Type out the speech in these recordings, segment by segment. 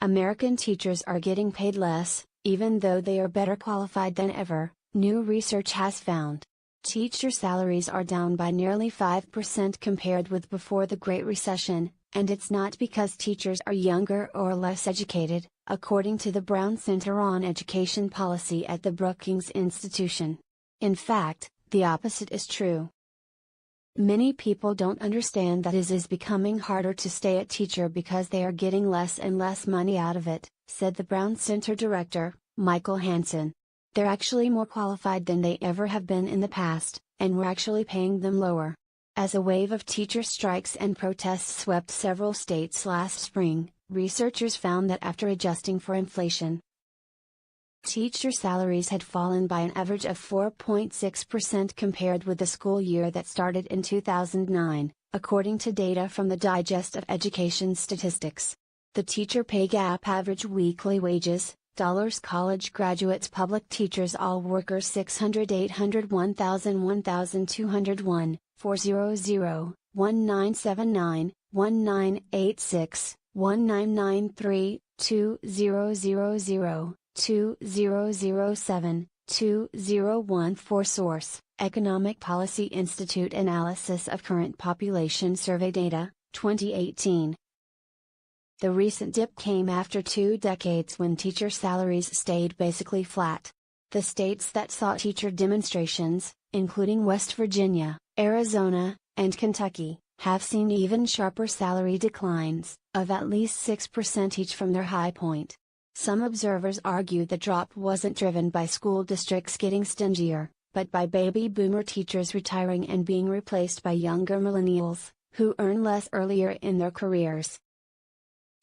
American teachers are getting paid less, even though they are better qualified than ever, new research has found. Teacher salaries are down by nearly 5% compared with before the Great Recession, and it's not because teachers are younger or less educated, according to the Brown Center on Education Policy at the Brookings Institution. In fact, the opposite is true. Many people don't understand that it is becoming harder to stay a teacher because they are getting less and less money out of it, said the Brown Center director, Michael Hansen. They're actually more qualified than they ever have been in the past, and we're actually paying them lower. As a wave of teacher strikes and protests swept several states last spring, researchers found that after adjusting for inflation, teacher salaries had fallen by an average of 4.6% compared with the school year that started in 2009, according to data from the Digest of Education Statistics. The teacher pay gap average weekly wages, college graduates, public teachers, all workers 600, 800, 1000, 1201, 400, 1979, 1986, 1993, 2000, 2007, 2014. Source: Economic Policy Institute Analysis of Current Population Survey Data, 2018. The recent dip came after 2 decades when teacher salaries stayed basically flat. The states that saw teacher demonstrations, including West Virginia, Arizona, and Kentucky, have seen even sharper salary declines, of at least 6% each from their high point. Some observers argue the drop wasn't driven by school districts getting stingier, but by baby boomer teachers retiring and being replaced by younger millennials, who earn less earlier in their careers.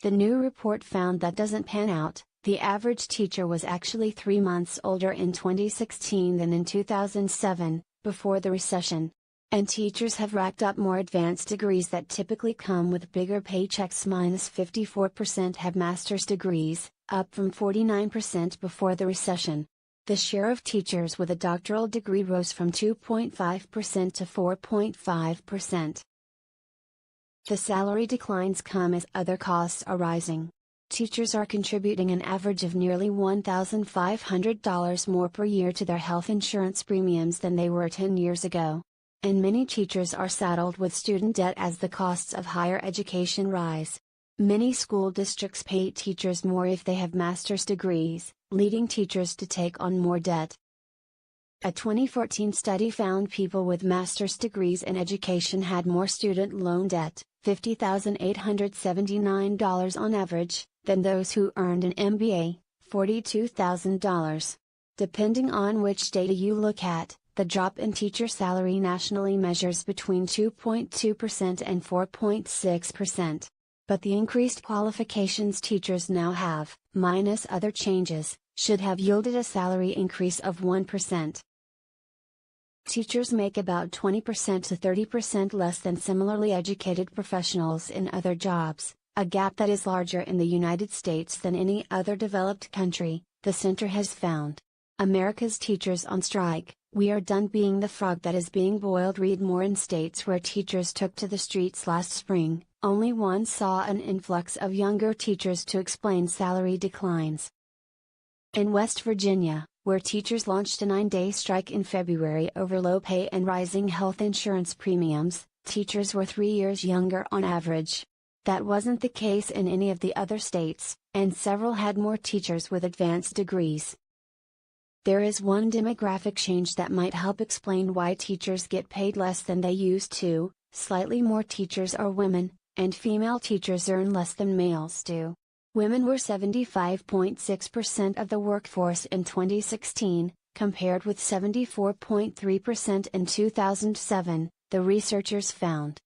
The new report found that doesn't pan out. The average teacher was actually 3 months older in 2016 than in 2007, before the recession. And teachers have racked up more advanced degrees that typically come with bigger paychecks. -54% have master's degrees, up from 49% before the recession. The share of teachers with a doctoral degree rose from 2.5% to 4.5%. The salary declines come as other costs are rising. Teachers are contributing an average of nearly $1,500 more per year to their health insurance premiums than they were 10 years ago. And many teachers are saddled with student debt as the costs of higher education rise. Many school districts pay teachers more if they have master's degrees, leading teachers to take on more debt. A 2014 study found people with master's degrees in education had more student loan debt, $50,879 on average, than those who earned an MBA, $42,000. Depending on which data you look at, the drop in teacher salary nationally measures between 2.2% and 4.6%. But the increased qualifications teachers now have, minus other changes, should have yielded a salary increase of 1%. Teachers make about 20% to 30% less than similarly educated professionals in other jobs, a gap that is larger in the United States than any other developed country, the center has found. America's teachers on strike. We are done being the frog that is being boiled. Read more. In states where teachers took to the streets last spring, only one saw an influx of younger teachers to explain salary declines. In West Virginia, where teachers launched a 9-day strike in February over low pay and rising health insurance premiums, teachers were 3 years younger on average. That wasn't the case in any of the other states, and several had more teachers with advanced degrees. There is one demographic change that might help explain why teachers get paid less than they used to. Slightly more teachers are women, and female teachers earn less than males do. Women were 75.6% of the workforce in 2016, compared with 74.3% in 2007, the researchers found.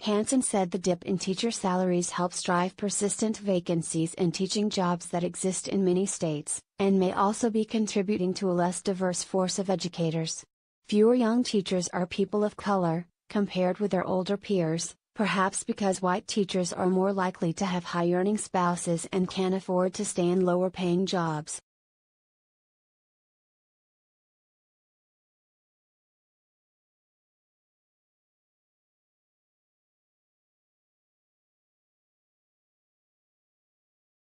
Hansen said the dip in teacher salaries helps drive persistent vacancies in teaching jobs that exist in many states, and may also be contributing to a less diverse force of educators. Fewer young teachers are people of color, compared with their older peers, perhaps because white teachers are more likely to have high-earning spouses and can afford to stay in lower-paying jobs.